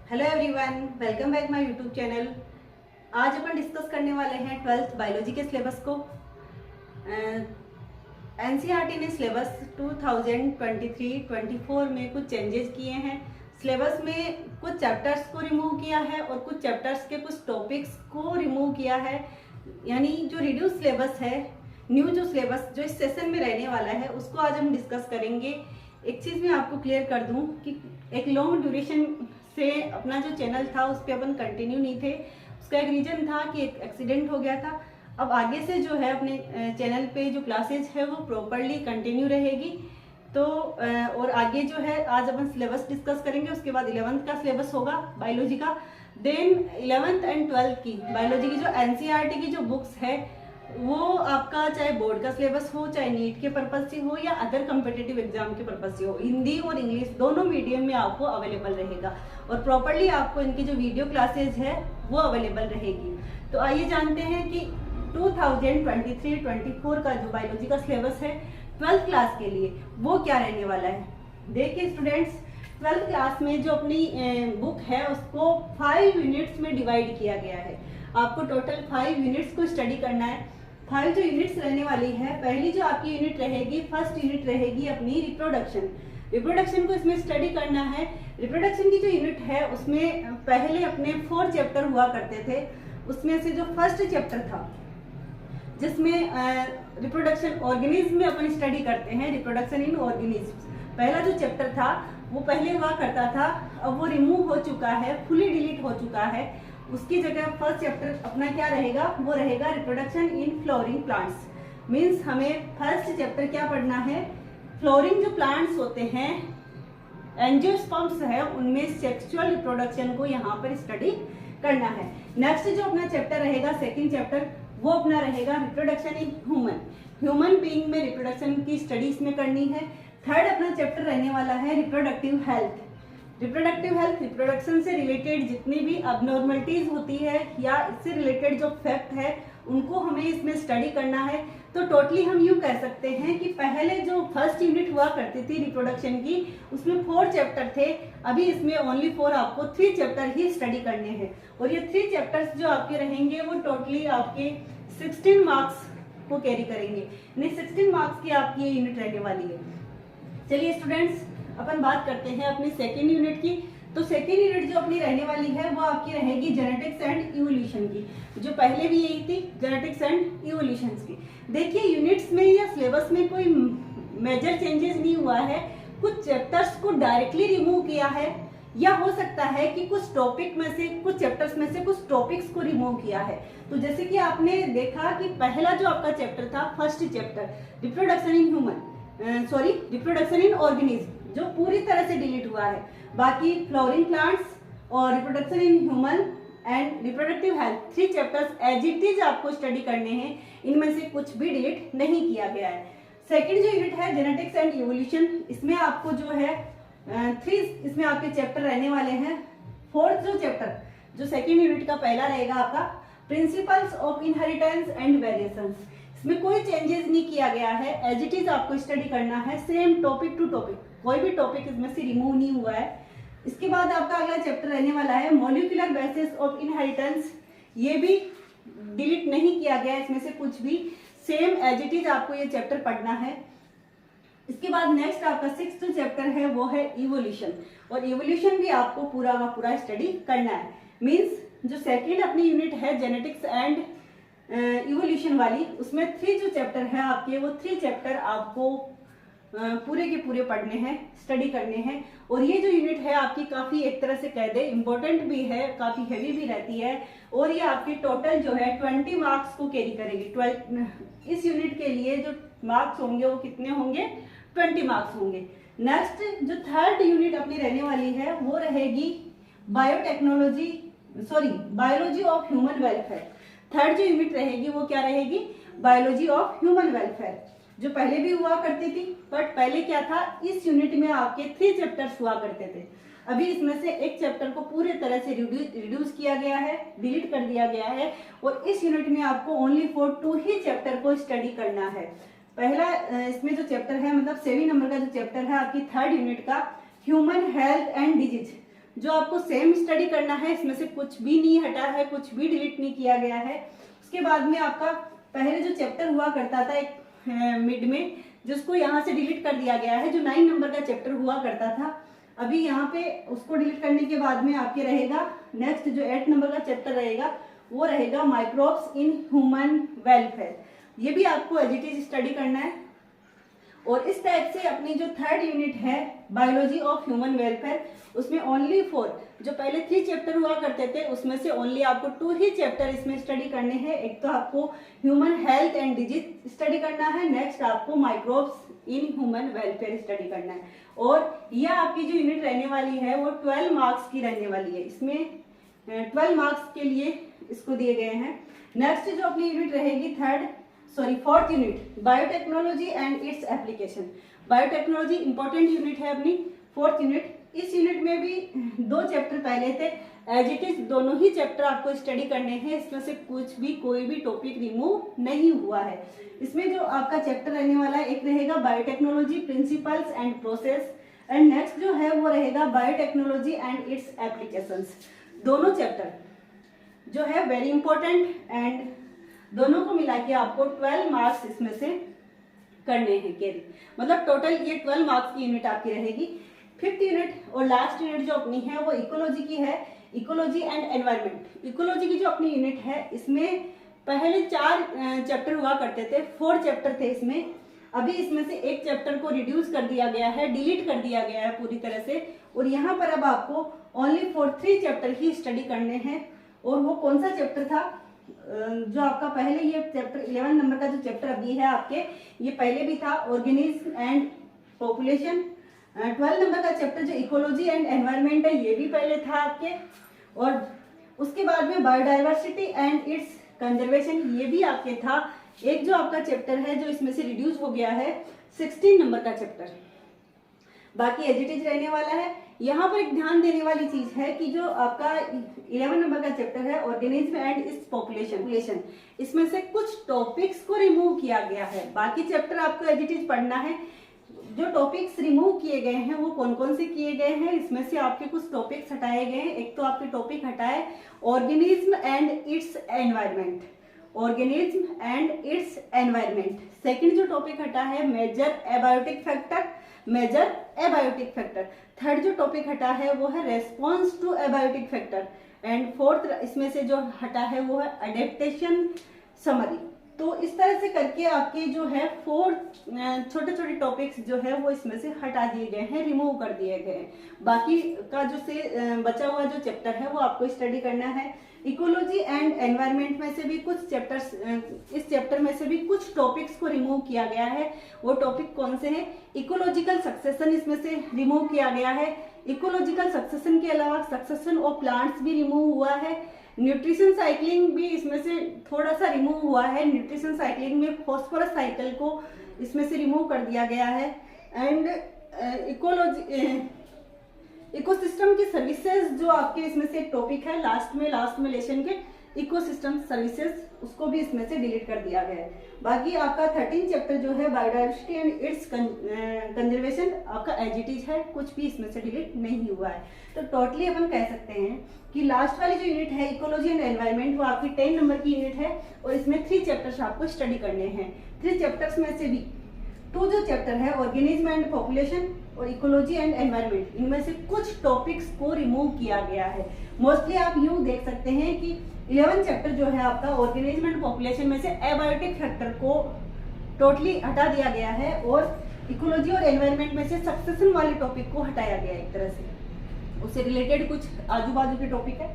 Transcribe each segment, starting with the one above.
Hello everyone, welcome back my YouTube channel. आज अपन discuss करने वाले हैं 12th बायोलॉजी के सिलेबस को। एनसीईआरटी ने सिलेबस 2023-24 में कुछ चेंजेस किए हैं। सिलेबस में कुछ चैप्टर्स को रिमूव किया है और कुछ चैप्टर्स के कुछ टॉपिक्स को रिमूव किया है। यानी जो रिड्यूस सिलेबस है, न्यू जो सिलेबस जो इस सेशन में रहने वाला है, उसको आज हम डिस्कस करेंगे। एक चीज़ मैं आपको क्लियर कर दूं कि एक लॉन्ग ड्यूरेशन से अपना जो चैनल था उस पर अपन कंटिन्यू नहीं थे। उसका एक रीज़न था कि एक एक्सीडेंट हो गया था। अब आगे से जो है अपने चैनल पे जो क्लासेज है वो प्रॉपरली कंटिन्यू रहेगी। तो और आगे जो है आज अपन सिलेबस डिस्कस करेंगे। उसके बाद 11th का सिलेबस होगा बायोलॉजी का। देन 11th एंड 12th की बायोलॉजी की जो एनसीईआरटी की जो बुक्स है वो आपका चाहे बोर्ड का सिलेबस हो, चाहे नीट के पर्पज से हो या अदर कम्पिटिटिव एग्जाम के पर्पज से हो, हिंदी और इंग्लिश दोनों मीडियम में आपको अवेलेबल रहेगा और प्रॉपरली आपको इनकी जो वीडियो क्लासेज है वो अवेलेबल रहेगी। तो आइए जानते हैं कि 2023-24 का जो बायोलॉजी का सिलेबस है 12th क्लास के लिए वो क्या रहने वाला है। देखिए स्टूडेंट्स, 12th क्लास में जो अपनी बुक है उसको 5 यूनिट्स में डिवाइड किया गया है। आपको टोटल 5 यूनिट्स को स्टडी करना है। 5 जो यूनिट्स रहने वाली है, पहली जो आपकी यूनिट रहेगी, फर्स्ट यूनिट रहेगी अपनी रिप्रोडक्शन। रिप्रोडक्शन को इसमें स्टडी करना है। रिप्रोडक्शन की जो यूनिट है उसमें पहले अपने 4 चैप्टर हुआ करते थे। उसमें से जो फर्स्ट चैप्टर था जिसमें रिप्रोडक्शन ऑर्गेनिज्म में अपन स्टडी करते हैं, रिप्रोडक्शन इन ऑर्गेनिज्म, पहला जो चैप्टर था वो पहले हुआ करता था। अब वो रिमूव हो चुका है, फुली डिलीट हो चुका है। उसकी जगह फर्स्ट चैप्टर अपना क्या रहेगा, वो रहेगा reproduction in flooring plants. Means हमें फर्स्ट चैप्टर क्या पढ़ना है, फ्लोरिंग जो प्लांट्स होते हैं, एंजियोस्पर्म्स है, उनमें सेक्सुअल रिप्रोडक्शन को यहाँ पर स्टडी करना है। नेक्स्ट जो अपना चैप्टर रहेगा, सेकंड चैप्टर, वो अपना रहेगा रिप्रोडक्शन इन ह्यूमन बीइंग में रिप्रोडक्शन की स्टडी इसमें करनी है। थर्ड अपना चैप्टर रहने वाला है reproductive health. Reproductive health, reproduction से रिलेटेड जितनी भी अबनॉर्मलिटीज होती है या इससे रिलेटेड जो फैक्ट है उनको हमें इसमें स्टडी करना है। तो टोटली हम यूँ कह सकते हैं कि पहले जो फर्स्ट यूनिट हुआ करती थी रिप्रोडक्शन की, उसमें 4 चैप्टर थे। अभी इसमें ओनली 4 आपको 3 चैप्टर ही स्टडी करने हैं और ये 3 चैप्टर्स जो आपके रहेंगे वो टोटली आपके 16 मार्क्स को कैरी करेंगे। यानी 16 मार्क्स की आपकी ये यूनिट रहने वाली है। चलिए स्टूडेंट्स, अपन बात करते हैं अपनी सेकेंड यूनिट की। तो सेकेंड यूनिट जो अपनी रहने वाली है वो आपकी रहेगी जेनेटिक्स एंड इवोल्यूशन की, जो पहले भी यही थी, जेनेटिक्स एंड इवोल्यूशन की। देखिए यूनिट्स में या सिलेबस में कोई मेजर चेंजेस नहीं हुआ है। कुछ चैप्टर्स को डायरेक्टली रिमूव किया है या हो सकता है कि कुछ टॉपिक में से, कुछ चैप्टर्स में से कुछ टॉपिक्स को रिमूव किया है। तो जैसे कि आपने देखा कि पहला जो आपका चैप्टर था, first chapter reproduction in reproduction in organism, जो पूरी तरह से डिलीट हुआ है। बाकी फ्लावरिंग प्लांट्स और reproduction in human and reproductive health, 3 chapters as it is आपको स्टडी करने हैं। इनमें से कुछ भी डिलीट नहीं किया गया है। सेकंड जो यूनिट है जेनेटिक्स एंड इवोल्यूशन, इसमें आपको जो है 3 इसमें आपके चैप्टर रहने वाले हैं। फोर्थ जो चैप्टर जो सेकंड यूनिट का पहला रहेगा आपका principles of inheritance and variations, इसमें कोई चेंजेस नहीं किया गया है, एज इट इज आपको स्टडी करना है। सेम टॉपिक टू टॉपिक, कोई भी टॉपिक इसमें से रिमूव नहीं हुआ है। इसके बाद आपका अगला चैप्टर रहने वाला है मॉलिक्यूलर बेसिस ऑफ इनहेरिटेंस। ये भी डिलीट नहीं किया गया इसमें से कुछ भी, सेम एज इट इज आपको ये चैप्टर पढ़ना है। इसके बाद नेक्स्ट आपका 6th जो चैप्टर है वो है इवोल्यूशन, और इवोल्यूशन भी आपको पूरा का पूरा स्टडी करना है। मीन्स जो सेकेंड अपनी यूनिट है जेनेटिक्स एंड इवोल्यूशन वाली, उसमें 3 जो चैप्टर है आपके, वो 3 चैप्टर आपको पूरे के पूरे पढ़ने हैं, स्टडी करने हैं। और ये जो यूनिट है आपकी काफी एक तरह से कह दे इम्पोर्टेंट भी है, काफी हैवी भी रहती है, और ये आपकी टोटल जो है 20 मार्क्स को कैरी करेगी। इस यूनिट के लिए जो मार्क्स होंगे वो कितने होंगे, 20 मार्क्स होंगे। नेक्स्ट जो थर्ड यूनिट अपनी रहने वाली है वो रहेगी biology of human welfare. Third जो यूनिट रहेगी वो क्या रहेगी, बायोलॉजी ऑफ ह्यूमन वेलफेयर, जो पहले भी हुआ करती थी। बट पहले क्या था, इस यूनिट में आपके 3 चैप्टर्स हुआ करते थे। अभी इसमें से एक चैप्टर को पूरे तरह से रिड्यूस किया गया है, डिलीट कर दिया गया है, और इस यूनिट में आपको ओनली फॉर 2 ही चैप्टर को स्टडी करना है। पहला इसमें जो चैप्टर है, मतलब 7 नंबर का जो चैप्टर है आपकी थर्ड यूनिट का, ह्यूमन हेल्थ एंड डिजीज, जो आपको सेम स्टडी करना है, इसमें से कुछ भी नहीं हटा है, कुछ भी डिलीट नहीं किया गया है। उसके बाद में आपका पहले जो चैप्टर हुआ करता था एक मिड में, जिसको यहाँ से डिलीट कर दिया गया है, जो 9 नंबर का चैप्टर हुआ करता था, अभी यहाँ पे उसको डिलीट करने के बाद में आपके रहेगा नेक्स्ट जो 8 नंबर का चैप्टर रहेगा, वो रहेगा माइक्रोब्स इन ह्यूमन वेलफेयर। ये भी आपको एज इट इज स्टडी करना है। और इस टाइप से अपनी जो 3rd यूनिट है बायोलॉजी ऑफ ह्यूमन वेलफेयर, उसमें ओनली 4, जो पहले 3 चैप्टर हुआ करते थे उसमें से ओनली आपको 2 ही चैप्टर इसमें स्टडी करने हैं। एक तो आपको human health and disease study करना है, नेक्स्ट आपको microbes in human welfare study करना है। और यह आपकी जो यूनिट रहने वाली है वो 12 मार्क्स की रहने वाली है। इसमें 12 मार्क्स के लिए इसको दिए गए हैं। नेक्स्ट जो अपनी यूनिट रहेगी 4th unit biotechnology and its application. Biotechnology important unit है अपनी 4th यूनिट। इस यूनिट में भी 2 चैप्टर पहले थे, एज इट इज दोनों ही चैप्टर आपको स्टडी करने हैं। इसमें से कुछ भी कोई भी टॉपिक रिमूव नहीं हुआ है। इसमें जो आपका चैप्टर रहने वाला है, एक रहेगा biotechnology principles and process, and next जो है वो रहेगा बायोटेक्नोलॉजी एंड इट्स एप्लीकेशंस। दोनों चैप्टर जो है वेरी इंपॉर्टेंट, एंड दोनों को मिला के आपको 12 मार्क्स इसमें से करने हैं कैरी। मतलब टोटल ये 12 मार्क्स की यूनिट आपकी रहेगी। 5th यूनिट और लास्ट यूनिट जो अपनी है वो इकोलॉजी की है, इकोलॉजी एंड एनवायरनमेंट। इकोलॉजी की जो अपनी यूनिट है, इसमें पहले 4 चैप्टर हुआ करते थे, 4 चैप्टर थे इसमें। अभी इसमें से एक चैप्टर को रिड्यूस कर दिया गया है, डिलीट कर दिया गया है पूरी तरह से, और यहाँ पर अब आपको ओनली 3 चैप्टर ही स्टडी करने हैं। और वो कौन सा चैप्टर था, जो आपका पहले ये चैप्टर 11 नंबर का जो चैप्टर अभी है आपके, ये पहले भी था ऑर्गेनिज्म एंड पॉपुलेशन। 12 नंबर का चैप्टर जो इकोलॉजी एंड एनवायरनमेंट है, ये भी पहले था आपके। और उसके बाद में बायोडाइवर्सिटी एंड इट्स कंजर्वेशन, ये भी आपके था। एक जो आपका चैप्टर है जो इसमें से रिड्यूस हो गया है 16 नंबर का चैप्टर, बाकी एज इट इज रहने वाला है। यहाँ पर एक ध्यान देने वाली चीज है कि जो आपका 11 नंबर का चैप्टर है ऑर्गेनिज्म एंड इट्स पॉपुलेशन, इसमें से कुछ टॉपिक्स को रिमूव किया गया है। बाकी चैप्टर आपको एज इट इज पढ़ना है। जो टॉपिक्स रिमूव किए गए हैं वो कौन कौन से किए गए हैं, इसमें से आपके कुछ टॉपिक्स हटाए गए हैं। एक तो आपके टॉपिक हटाए organism and its environment, organism and its environment. Second जो टॉपिक हटा है major abiotic factor, major abiotic factor. Third जो टॉपिक हटा है वो है response to abiotic factor, and 4th इसमें से जो हटा है वो है अडेप्टेशन समरी। तो इस तरह से करके आपके जो है 4 छोटे छोटे टॉपिक्स जो है वो इसमें से हटा दिए गए हैं, रिमूव कर दिए गए हैं। बाकी का जो से बचा हुआ जो चैप्टर है वो आपको स्टडी करना है। इकोलॉजी एंड एनवायरनमेंट में से भी कुछ चैप्टर्स, इस चैप्टर में से भी कुछ टॉपिक्स को रिमूव किया गया है। वो टॉपिक कौन से हैं, इकोलॉजिकल सक्सेशन इसमें से रिमूव किया गया है। इकोलॉजिकल सक्सेशन के अलावा सक्सेशन ऑफ प्लांट्स भी रिमूव हुआ है। न्यूट्रिशन साइकिलिंग भी इसमें से थोड़ा सा रिमूव हुआ है। न्यूट्रिशन साइकिलिंग में फॉस्फोरस साइकिल को इसमें से रिमूव कर दिया गया है। एंड इकोसिस्टम की सर्विसेज जो आपके इसमें से एक टॉपिक है लास्ट में लेसन के, इकोसिस्टम सर्विसेज, उसको भी इसमें से डिलीट कर दिया गया है। बाकी आपका 13 चैप्टर जो है बायोडाइवर्सिटी एंड इट्स कंजर्वेशन आपका एज इट इज है, कुछ भी इसमें से डिलीट नहीं हुआ है। तो टोटली अपन कह सकते हैं कि लास्ट वाली जो यूनिट है इकोलॉजी एंड एनवायरनमेंट वो आपकी 10 नंबर की यूनिट है, और इसमें 3 चैप्टर्स आपको स्टडी करने हैं। 3 चैप्टर्स में से भी 2 जो चैप्टर है ऑर्गेनिज्म एंड पॉपुलेशन और इकोलॉजी एंड एनवायरनमेंट, इनमें से कुछ टॉपिक्स को रिमूव किया गया है। मोस्टली आप यूं देख सकते हैं कि 11 चैप्टर जो है आपका ऑर्गेनिज्म एंड पॉपुलेशन में से एबायोटिक फैक्टर को टोटली हटा दिया गया है, और इकोलॉजी और एनवायरनमेंट में से सक्सेशन वाले टॉपिक को हटाया गया है। एक तरह से उससे रिलेटेड कुछ आजू बाजू के टॉपिक है।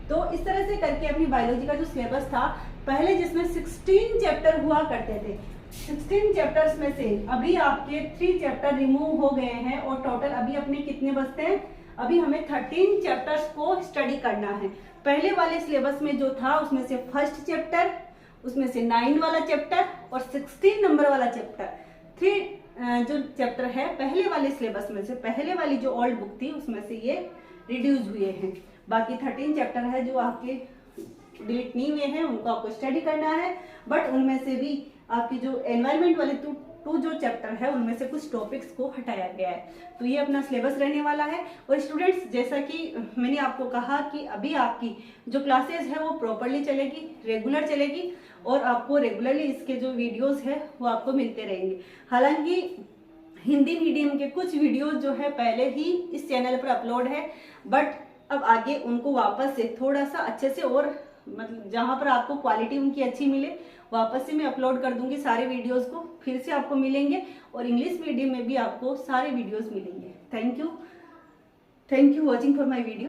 तो इस तरह से करके अपनी बायोलॉजी का जो सिलेबस था पहले, जिसमें 16 चैप्टर हुआ करते थे, 16 चैप्टर्स में से अभी आपके 3 चैप्टर रिमूव हो गए हैं, और टोटल अभी अपने कितने बचते हैं, अभी हमें 13 चैप्टर्स को स्टडी करना है। पहले वाले सिलेबस में जो था उसमें से फर्स्ट चैप्टर, उसमें से 9 वाला चैप्टर और 16 नंबर वाला चैप्टर, 3 जो चैप्टर है पहले वाले सिलेबस में से, पहले वाली जो ओल्ड बुक थी उसमें से ये रिड्यूस हुए हैं। बाकी 13 चैप्टर है जो आपके डिलीट नहीं हुए हैं, उनको आपको स्टडी करना है। बट उनमें से भी आपकी जो एनवायरनमेंट वाले 2 जो चैप्टर है उनमें से कुछ टॉपिक्स को हटाया गया है। तो ये अपना सिलेबस रहने वाला है। और स्टूडेंट्स, जैसा कि मैंने आपको कहा कि अभी आपकी जो क्लासेस है वो प्रॉपरली चलेगी, रेगुलर चलेगी, और आपको रेगुलरली इसके जो वीडियोस है वो आपको मिलते रहेंगे। हालांकि हिंदी मीडियम के कुछ वीडियोस जो है पहले ही इस चैनल पर अपलोड है, बट अब आगे उनको वापस से थोड़ा सा अच्छे से, और मतलब जहां पर आपको क्वालिटी उनकी अच्छी मिले, वापस से मैं अपलोड कर दूंगी सारे वीडियोस को, फिर से आपको मिलेंगे, और इंग्लिश मीडियम में भी आपको सारे वीडियोस मिलेंगे। Thank you watching for my video.